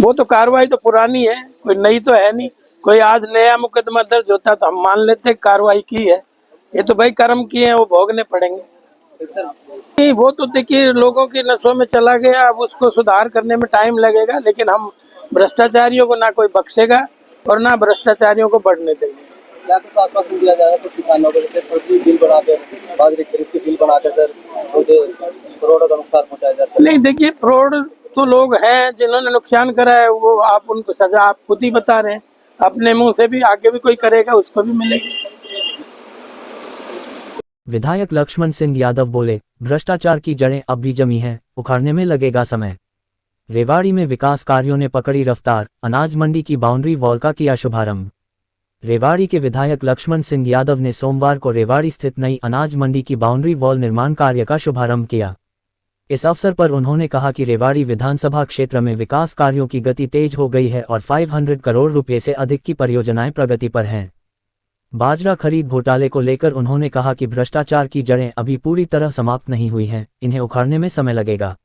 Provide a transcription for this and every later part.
वो तो कार्रवाई तो पुरानी है, कोई नई तो है नहीं। कोई आज नया मुकदमा दर्ज होता तो हम मान लेते कार्रवाई की है। ये तो भाई कर्म किए हैं, वो भोगने पड़ेंगे। नहीं, वो तो देखिए लोगों की नसों में चला गया, अब उसको सुधार करने में टाइम लगेगा, लेकिन हम भ्रष्टाचारियों को ना कोई बख्शेगा और ना भ्रष्टाचारियों को बढ़ने देंगे। क्या कुछ आश्वासन दिया जा रहा है कुछ किसानों को, जैसे फर्जी बिल बनाकर, बाजरे खरीद के बिल बनाकर सर मुझे करोड़ों का नुकसान पहुंचाया जाता है? नहीं, देखिए फ्रॉड तो लोग हैं जिन्होंने नुकसान करा है, वो आप उनको सजा आप खुद ही बता रहे हैं। अपने मुंह से भी आगे भी कोई करेगा उसको भी मिलेगी। विधायक लक्ष्मण सिंह यादव बोले, भ्रष्टाचार की जड़ें अब भी जमी हैं, उखाड़ने में लगेगा समय। रेवाड़ी में विकास कार्यों ने पकड़ी रफ्तार, अनाज मंडी की बाउंड्री वॉल का किया शुभारंभ। रेवाड़ी के विधायक लक्ष्मण सिंह यादव ने सोमवार को रेवाड़ी स्थित नई अनाज मंडी की बाउंड्री वॉल निर्माण कार्य का शुभारंभ किया। इस अवसर पर उन्होंने कहा कि रेवाड़ी विधानसभा क्षेत्र में विकास कार्यों की गति तेज हो गई है और 500 करोड़ रुपए से अधिक की परियोजनाएं प्रगति पर हैं। बाजरा खरीद घोटाले को लेकर उन्होंने कहा कि भ्रष्टाचार की जड़ें अभी पूरी तरह समाप्त नहीं हुई हैं, इन्हें उखाड़ने में समय लगेगा।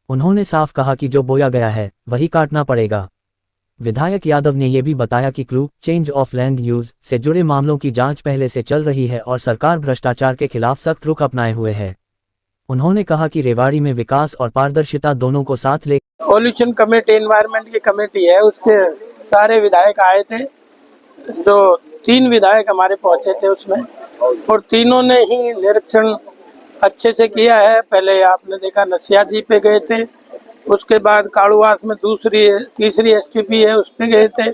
उन्होंने साफ कहा कि जो बोया गया है वही काटना पड़ेगा। विधायक यादव ने यह भी बताया कि clue change of land use से जुड़े मामलों की जांच पहले से चल रही है और सरकार भ्रष्टाचार के खिलाफ सख्त रुख अपनाए हुए है। उन्होंने कहा कि रेवाड़ी में विकास और पारदर्शिता दोनों को साथ ले पॉल्यूशन कमेटी, एनवायरमेंट की कमेटी है, उसके सारे विधायक आए थे। जो 3 विधायक हमारे पहुंचे थे उसमें, और तीनों ने ही निरीक्षण अच्छे से किया है। पहले आपने देखा नसिया जी पे गए थे, उसके बाद काड़ुवास में तीसरी एसटीपी है उस पे गए थे।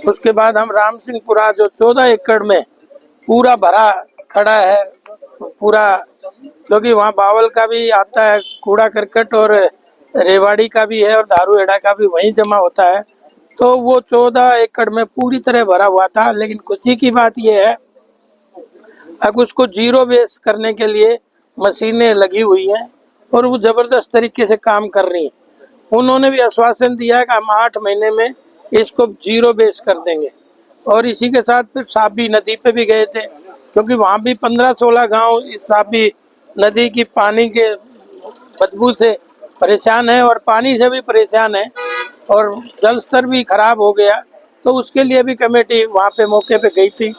उसके बाद हम राम सिंहपुरा जो 14 एकड़ में पूरा भरा खड़ा है पूरा, क्योंकि वहाँ बावल का भी आता है कूड़ा करकट और रेवाड़ी का भी है और दारूहेड़ा का भी वहीं जमा होता है, तो वो 14 एकड़ में पूरी तरह भरा हुआ था। लेकिन खुशी की बात यह है अब उसको जीरो बेस करने के लिए मशीनें लगी हुई हैं और वो जबरदस्त तरीके से काम कर रही हैं। उन्होंने भी आश्वासन दिया कि हम 8 महीने में इसको जीरो बेस कर देंगे। और इसी के साथ फिर साबी नदी पे भी गए थे, क्योंकि वहाँ भी 15-16 गांव इस साबी नदी की पानी के बदबू से परेशान है और पानी से भी परेशान है और जल स्तर भी खराब हो गया। तो उसके लिए भी कमेटी वहाँ पे मौके पे गई थी।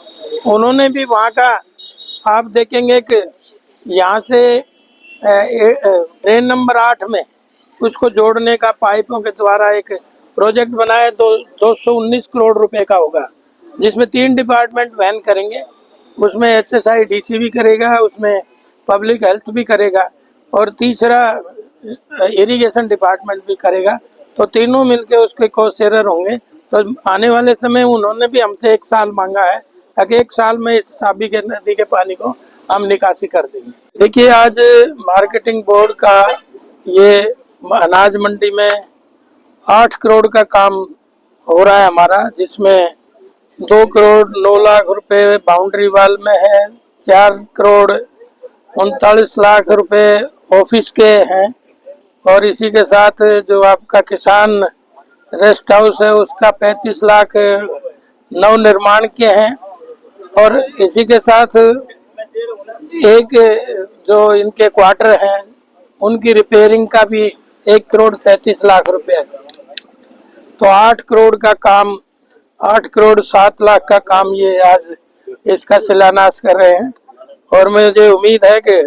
उन्होंने भी वहाँ का आप देखेंगे कि यहाँ से ट्रेन नंबर 8 में उसको जोड़ने का पाइपों के द्वारा एक प्रोजेक्ट बनाया, 219 करोड़ रुपए का होगा, जिसमें 3 डिपार्टमेंट वहन करेंगे। उसमें HSI DC भी करेगा, उसमें पब्लिक हेल्थ भी करेगा और तीसरा इरिगेशन डिपार्टमेंट भी करेगा। तो तीनों मिलके उसके कॉस्ट शेयर होंगे। तो आने वाले समय उन्होंने भी हमसे 1 साल मांगा है, ताकि 1 साल में इस साबी के नदी के पानी को हम निकासी कर देंगे। देखिए आज मार्केटिंग बोर्ड का ये अनाज मंडी में 8 करोड़ का काम हो रहा है हमारा, जिसमें 2 करोड़ 9 लाख रुपए बाउंड्री वाल में है, 4 करोड़ 39 लाख रुपए ऑफिस के हैं और इसी के साथ जो आपका किसान रेस्ट हाउस है उसका 35 लाख नव निर्माण के हैं और इसी के साथ एक जो इनके क्वार्टर हैं उनकी रिपेयरिंग का भी 1 करोड़ 37 लाख रुपए है। तो 8 करोड़ का काम, 8 करोड़ 7 लाख का काम ये आज इसका शिलान्यास कर रहे हैं। और मुझे उम्मीद है कि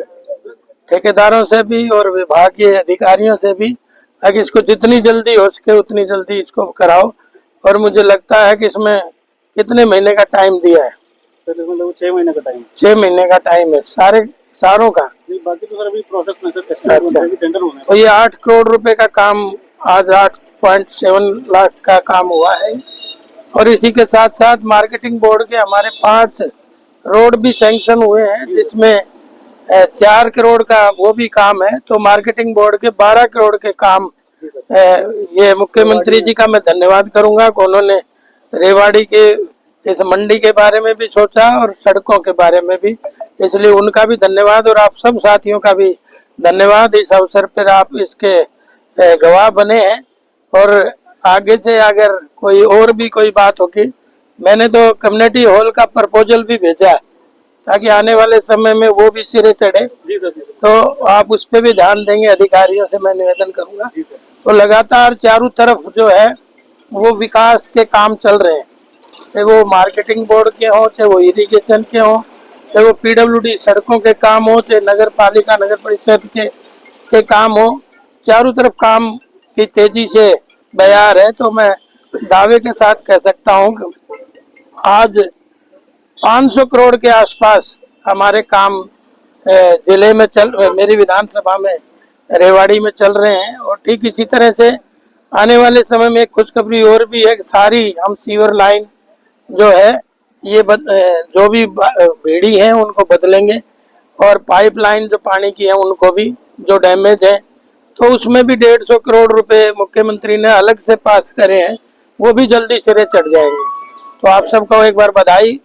ठेकेदारों से भी और विभागीय अधिकारियों से भी अगर इसको जितनी जल्दी हो सके उतनी जल्दी इसको कराओ। और मुझे लगता है कि इसमें कितने महीने का टाइम दिया है? 6 महीने का टाइम। 6 महीने का टाइम है सारों का। बाकी तो सर अभी प्रोसेस में सर टेंडर होने। तो ये 8 करोड़ रुपए का काम आज 8.7 लाख का काम हुआ है। और इसी के साथ साथ मार्केटिंग बोर्ड के हमारे 5 रोड भी सैंक्शन हुए हैं, जिसमें 4 करोड़ का वो भी काम है। तो मार्केटिंग बोर्ड के 12 करोड़ के काम, ये मुख्यमंत्री जी का मैं धन्यवाद करूंगा कि उन्होंने रेवाड़ी के इस मंडी के बारे में भी सोचा और सड़कों के बारे में भी, इसलिए उनका भी धन्यवाद और आप सब साथियों का भी धन्यवाद। इस अवसर पर आप इसके गवाह बने हैं और आगे से अगर कोई और भी कोई बात होगी, मैंने तो कम्युनिटी हॉल का प्रपोजल भी भेजा है ताकि आने वाले समय में वो भी सिरे चढ़े। तो आप उस पर भी ध्यान देंगे, अधिकारियों से मैं निवेदन करूंगा। तो लगातार चारों तरफ जो है वो विकास के काम चल रहे हैं, चाहे वो मार्केटिंग बोर्ड के हों, चाहे वो इरिगेशन के हों, चाहे वो पीडब्ल्यूडी सड़कों के काम हो, चाहे नगर पालिका नगर परिषद के काम हो, चारों तरफ काम की तेजी से बयार है। तो मैं दावे के साथ कह सकता हूँ कि आज 500 करोड़ के आसपास हमारे काम जिले में मेरी विधानसभा में रेवाड़ी में चल रहे हैं। और ठीक इसी तरह से आने वाले समय में एक खुशखबरी और भी है कि सारी हम सीवर लाइन जो है ये जो भी बेड़ी है उनको बदलेंगे, और पाइपलाइन जो पानी की है उनको भी जो डैमेज है, तो उसमें भी 150 करोड़ रुपए मुख्यमंत्री ने अलग से पास करे हैं, वो भी जल्दी सिरे चढ़ जाएंगे। तो आप सबको एक बार बधाई।